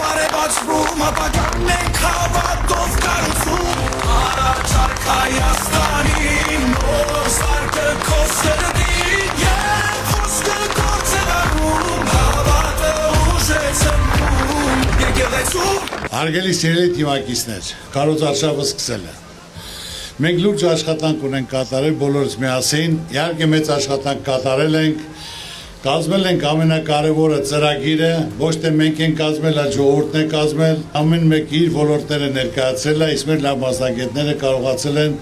Բարեբացվում ապագան ենք հավատով կառուցում Առաջարկ Հայաստանին նոր սարկը քո սրտին Եվ խոսքը գործեղանում հավատը ուժ է ծնվում Եկեղեցու Հարգելի սիրելի թիմակիցներ, քարոզարշավը սկսել է Մենք լուրջ աշխատանք ունենք կատարել բոլորս միասին Իհարկե մեծ աշխատանք կատարել ենք Կազմել ենք ամենակարևորը ծրագիրը, ոչ թե մենք ենք կազմել, այլ ժողովուրդն է կազմել, ամեն մեկ իր ոլորտները ներկայացրել է, իսկ մեր լավ մասնագետները կարողացել են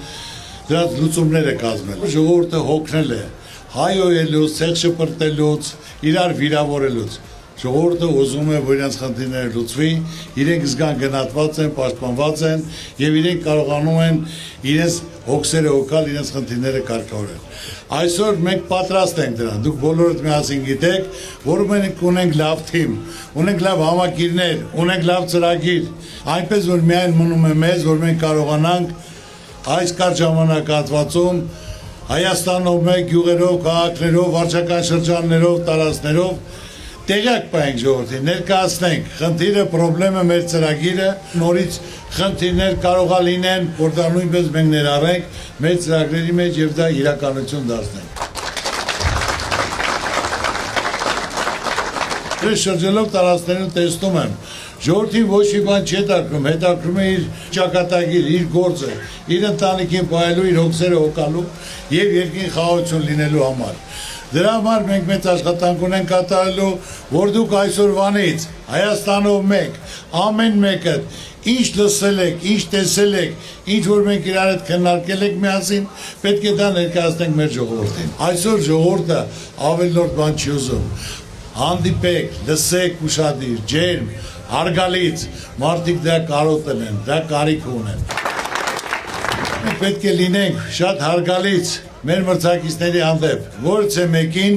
դրանց լուծումները կազմել։ Ժողովուրդը հոգնել է, հայոյելուց, ցեղ շպրտելուց, իրար վիրավորելուց։ Ժողովուրդը ուզում է, որ իրենց խնդիրները լուծվի, իրենք զգան գնահատված են, պաշտպանված են եւ իրենք կարողանում են իրենց հոգսերը հոգալ, իրենց խնդիրները կարգավորել։ Այսօր մենք պատրաստ ենք դրան։ Դուք բոլորդ միասին գիտեք, որ մենք ունենք լավ թիմ, ունենք լավ համակիրներ, ունենք լավ ծրագիր, այնպես որ միայն մնում է մեզ, որ մենք կարողանանք այս կարճ ժամանակահատվածում Հայաստանով մեկ գյուղերով, քաղաքներով, վարչական շրջաններով, տարածքներով Տեղյակ պահենք ժողովրդին, ներկայացնենք խնդիրը, պրոբլեմը, մեր ծրագիրը, նորից խնդիրներ կարող է լինեն, որ դա նույնպես մենք ներառենք մեր ծրագրերի մեջ եւ դա իրականություն դարձնենք։ Ես շրջելով տարածքներում տեսնում եմ, ժողովրդին ոչ մի բան չի հետաքրքրում է իր ճակատագիր, իր գործը, իր ընտանիքին պահելու, իր հոգսերը հոգալու եւ երկրին խաղաղություն լինելու համար։ Դրա համար մենք մեծ աշխատանք ունենք կատարելու, որ դուք այսօրվանից Հայաստանով մեկ, ամեն մեկը ինչ լսել եք, ինչ տեսել եք, ինչ որ մենք իրար հետ քննարկել ենք միասին, պետք է դա ներկայացնենք մեր ժողովրդին։ Այսօր ժողովուրդը ավելորդ բան չի ուզում։ Հանդիպեք, լսեք ուշադիր, ջերմ, հարգալից, մարդիկ դա կարոտել են, դա կարիք ունեն։ Մենք պետք է լինենք շատ հարգալից մեր մրցակիցների հանդեպ, որից է մեկին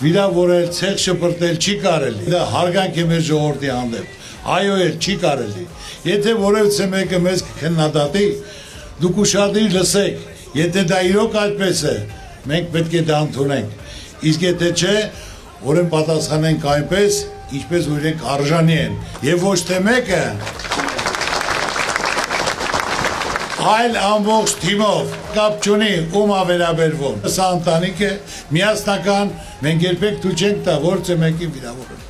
վիրավորել, ցեղ շպրտել չի կարելի։ Դա հարգանք է մեր ժողովրդի հանդեպ, այոել չի կարելի։ Եթե որևիցե մեկը մեզ քննադատի, դուք ուշադիր լսեք, եթե դա իրոք այդպես է, մենք պետք է դա ընդունենք։ Իսկ եթե չէ, ուրեմն պատասխանենք այնպես, ինչպես որ իրենք արժանի են, եւ ոչ թե մեկը այլ ամբողջ թիմով կապ չունի ում ավերաբերվում։ Սա ընտանիք է, միասնական, մենք երբեք թույլ չենք տա որևէ մեկին վիրավորել։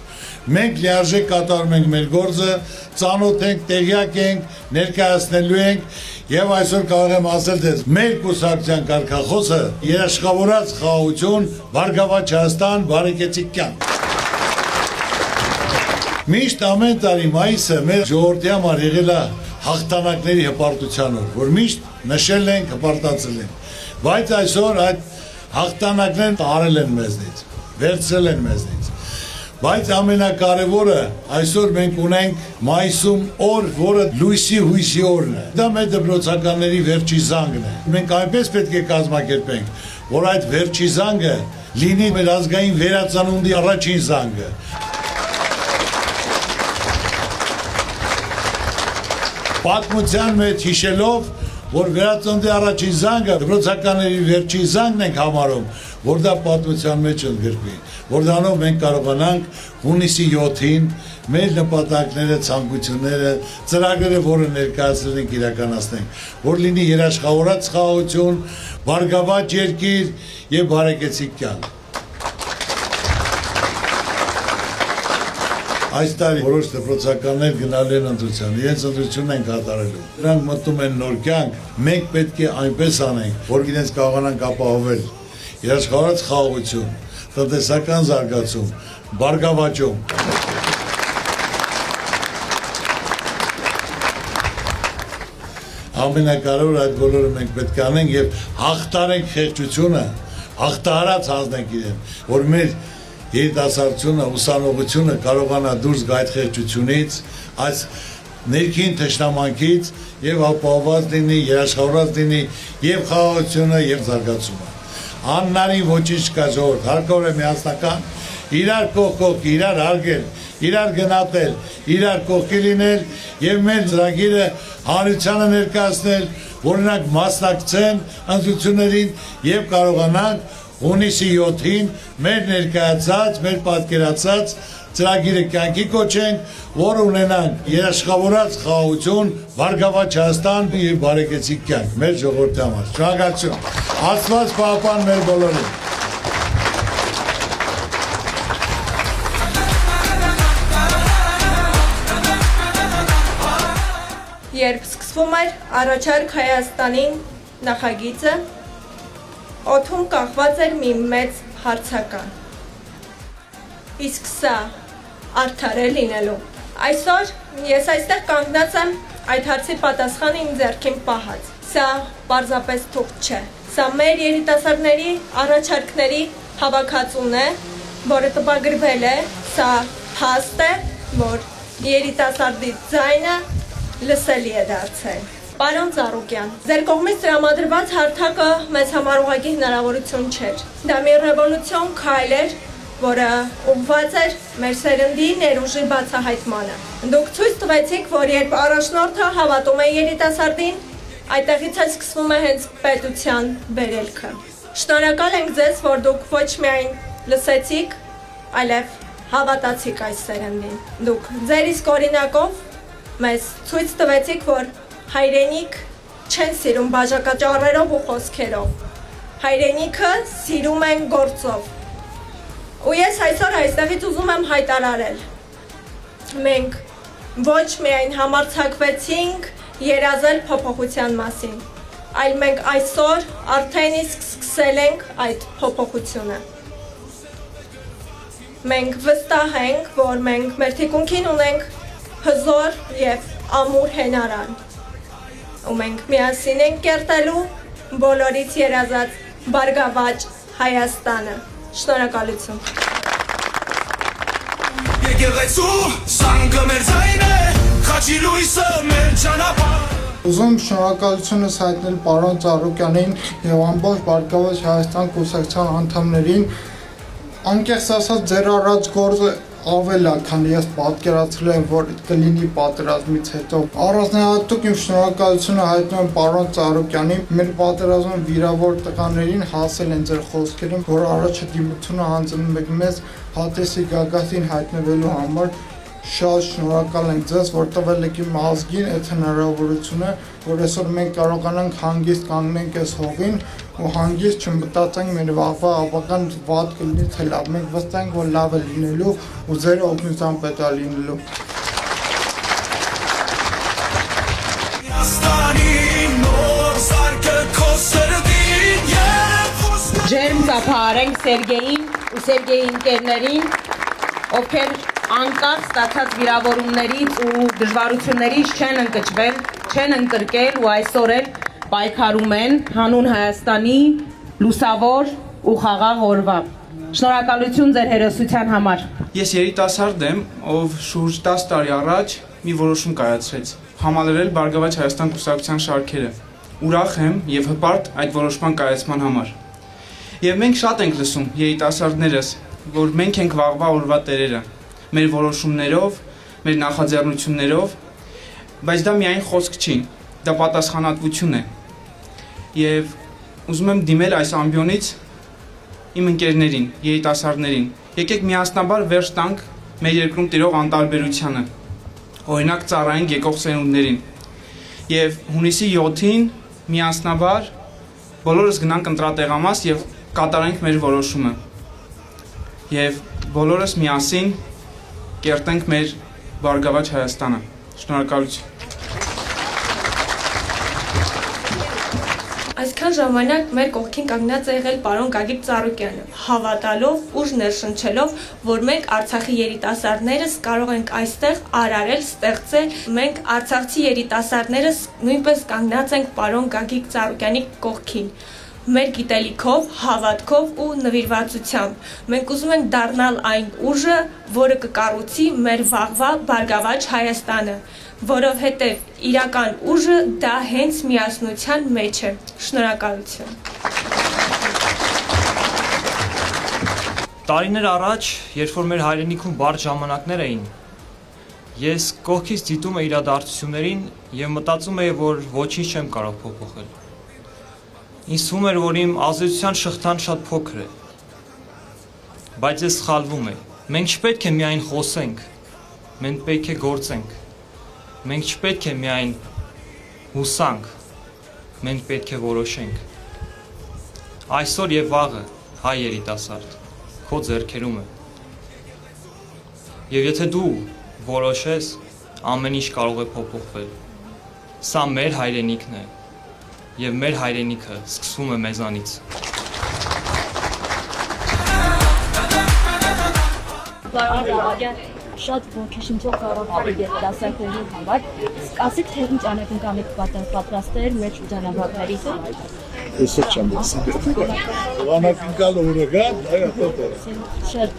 Մենք լիարժեք կատարում ենք մեր գործը, ծանոթ ենք, տեղյակ ենք, ներկայացնելու ենք եւ այսօր կարող եմ ասել, թե մեր կուսակցության կարգախոսը երաշխավորած խաղաղություն, Բարգավաճ Հայաստան, բարեկեցիկ կյանք։ Միշտ ամեն տարի մայիսը մեր ժողովրդի համար եղել է հաղթանակների հպարտության օր, որ միշտ նշել ենք, հպարտացել ենք, բայց այսօր այդ հաղթանակներն տարել են մեզնից, վերցրել են մեզնից, բայց ամենակարևորը այսօր մենք ունենք մայիսում օր, որը լույսի հույսի օրն է, դա մեր դպրոցականների վերջի զանգն է, մենք այնպես պետք է կազմակերպենք, որ այդ վերջի զանգը լինի մեր ազգային վերածնունդի առաջին զանգը, պատմության մեջ հիշելով, որ վերածննդի առաջին զանգը դպրոցականների վերջին զանգն ենք համարում, որ դա պատմության մեջ ընդգրկվի, որ դրանով մենք կարողանանք հունիսի 7-ին մեր նպատակները, ցանկությունները, ծրագրերը, որը ներկայացրել ենք իրականացնենք, որ լինի երաշխավորած խաղաղություն, բարգավաճ երկիր եւ բարեկեցիկ կյանք։ Այս տարի որոշ դպրոցականներ գնալու են ընտրության, իրենց ընտրությունն են կատարելու։ Նրանք մտնում են նոր կյանք, մենք պետք է այնպես անենք, որ իրենց կարողանանք ապահովել երաշխավորած խաղաղություն, տնտեսական զարգացում, բարգավաճում։ Ամենակարևորը այդ բոլորը մենք պետք է անենք եւ հաղթարենք խեղճությունը, հաղթահարած հանձնենք իրեն, որ մեր երիտասարդությունը, ուսանողությունը կարողանա դուրս գա այդ խեղճությունից, այս ներքին թշնամանքից եւ ապահովված լինի, երաշխավորված լինի եւ խաղաղությունը եւ զարգացումը։ Աննարին ոչինչ կա ժողովուրդ, հարկավոր է միասնական, իրար կողք, իրար հարգել, իրար գնահատել, իրար կողքի լինել եւ մեր ծրագիրը հանրությանը ներկայացնել, որ նրանք մասնակցեն ընտրություններին եւ կարողանան հունիսի 7-ին մեր ներկայացած, մեր պատկերացած ծրագիրը կյանքի կոչենք, որ ունենանք երաշխավորած խաղաղություն, բարգավաճ Հայաստան եւ բարեկեցիկ կյանք մեր ժողովրդի համար։ Շնորհակալություն։ Աստված պահապան մեր բոլորին։ Երբ սկսվում էր առաջարկ Հայաստանին նախագիծը, օդում կախված էր մի մեծ հարցական։ Իսկ սա արդար է լինելու։ Այսօր ես այստեղ կանգնած եմ այդ հարցի պատասխանը իմ ձեռքին պահած։ Սա պարզապես թուղթ չէ։ Սա մեր երիտասարդների առաջարկների հավաքածուն է, որը տպագրվել է, սա փաստ է, որ երիտասարդի ձայնը լսելի է դարձել։ Պարոն Ծառուկյան, ձեր կողմից տրամադրված հարթակը մեզ համար ուղղակի հնարավորություն չէր։ Դա մի ռևոլյուցիոն քայլ էր, որը ուղղված էր մեր սերնդի ներուժի բացահայտմանը։ Դուք ցույց տվեցիք, որ երբ առաջնորդը հավատում է երիտասարդին, այդտեղից է սկսվում է հենց պետության վերելքը։ Շնորհակալ ենք ձեզ, որ դուք ոչ միայն լսեցիք, այլև հավատացիք այս սերնդին։ Դուք ձեր իսկ օրինակով մեզ ցույց տվեցիք, որ հայրենիք չեն սիրում բաժակաճառերով ու խոսքերով։ Հայրենիքը սիրում են գործով։ Ու ես այսօր այստեղից ուզում եմ հայտարարել։ Մենք ոչ միայն համարձակվեցինք երազել փոփոխության մասին, այլ մենք այսօր արդեն իսկ սկսել ենք այդ փոփոխությունը։ Մենք վստահ ենք, որ մենք մեր թիկունքին ունենք հզոր և ամուր հենարան, ու մենք միասին ենք կերտելու բոլորից երազած բարգավաճ Հայաստանը։ Շնորհակալություն։ Եկեղեցու սանգը մեր ձայն է, խաչի լույսը մեր ճանապարհ։ Ուզում շնորհակալությունս հայտնել պարոն Ծառուկյանին եւ ամբողջ Բարգավաճ Հայաստան կուսակցության անդամներին։ Անկեղծ ասած, ձեր առաջ գործը ավել է, քան ես պատկերացրել եմ, որ կլինի պատերազմից հետո։ Առանձնահատուկ իմ շնորհակալությունը հայտնում եմ պարոն Ծառուկյանին, մեր պատերազմում վիրավոր տղաներին հասել են ձեր խոսքերում, որ առաջը դիմությունը հանձնում եք մեզ հատեսի գագաթին հայտնվելու համար։ Շատ շնորհակալ ենք ձեզ, որ տվել եք իմ ազգին այդ հնարավորությունը, որ այսօր մենք կարողանանք հանգիստ կանգնենք այս հողին ու հանգիստ չմտածենք մեր վաղվա ապագան վատ կլինի թե լավ։ Մենք վստահ ենք, որ լավ է լինելու ու ձեր օգնությամբ պետք է լինելու։ Ջերմ ծափահարենք Սերգեյին ու Սերգեյի ընկերներին, ովքեր անկախ ստացած վիրավորումներից ու դժվարություններից չեն ընկճվել, չեն ընկրկել ու այսօր էլ պայքարում են հանուն Հայաստանի լուսավոր ու խաղաղ օրվա։ Շնորհակալություն ձեր հերոսության համար։ Ես երիտասարդ եմ, ով շուրջ 10 տարի առաջ մի որոշում կայացրեց՝ համալրել Բարգավաճ Հայաստան կուսակցության շարքերը։ Ուրախ եմ եւ հպարտ այդ որոշման կայացման համար։ Եվ մենք շատ ենք լսում երիտասարդներս, որ մենք ենք վաղվա օրվա տերերը, մեր որոշումներով, մեր նախաձեռնություններով, բայց դա միայն խոսք չի, դա պատասխանատվություն է։ Եվ ուզում եմ դիմել այս ամբիոնից իմ ընկերներին, երիտասարդներին, եկեք միասնաբար վերջ տանք մեր երկրում տիրող անտարբերությանը, օրինակ ծառայենք եկող սերունդներին։ Եվ հունիսի 7-ին միասնաբար բոլորս գնանք ընտրատեղամաս եւ կատարենք մեր որոշումը։ Եվ բոլորս միասին կերտենք մեր Բարգավաճ Հայաստանը։ Շնորհակալություն։ Այսքան ժամանակ մեր կողքին կանգնած է եղել պարոն Գագիկ Ծառուկյանը, հավատալով, ուժ ներշնչելով, որ մենք Արցախի երիտասարդներս կարող ենք այստեղ արարել, ստեղծել, մենք արցախցի երիտասարդներս նույնպես կանգնած ենք պարոն Գագիկ Ծառուկյանի կողքին։ Մեր գիտելիքով, հավատքով ու նվիրվածությամբ մենք ուզում ենք դառնալ այն ուժը, որը կկառուցի մեր վաղվա Բարգավաճ Հայաստանը, որովհետև իրական ուժը դա հենց միասնության մեջ է։ Շնորհակալություն։ Տարիներ առաջ, երբ որ մեր հայրենիքում բարդ ժամանակներ էին, ես կողքից դիտում էի իրադարձություններին եւ մտածում էի, որ ոչինչ չեմ կարող փոփոխել։ Ինձ թվում էր, որ իմ ազդեցության շղթան շատ փոքր է, բայց ես սխալվում էի։ Մենք չպետք է միայն խոսենք, մենք պետք է գործենք։ Մենք չպետք է միայն հուսանք, մենք պետք է որոշենք։ Այսօր եւ վաղը հայ երիտասարդ քո ձեռքերում է։ Եվ եթե դու որոշես, ամեն ինչ կարող է փոփոխվել։ Սա մեր հայրենիքն է, եւ մեր հայրենիքը սկսվում է մեզանից։ Շատ ոգեշնչող կարողացել երիտասարդների համար, ասեք թե ինչ անակնկալի պատրաստել մեր շրջանավարտներից։ Այսօր չեմ ասում։ Անակնկալ օրգան, Շատ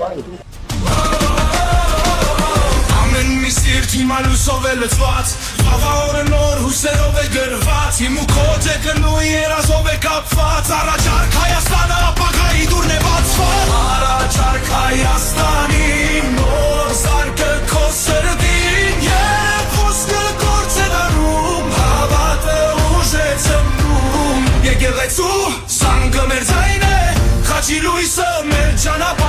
Ամեն մի սիրտ հիմա լույսով է լծված Վաղա օրը նոր հուսերով է գրված Իմ ու քո ձեգնույն երազով է կապված Առաջարկ Հայաստանը ապագայի դուրն է բացված Առաջարկ Հայաստանին նոր զարկը քո սրտին Եվ ոսկը գործ է դարում Հավատը ուժ է ծնվում Եկեղեցու սանգը մեր ձայն է Խաչի լույսը մեր ճանապարհ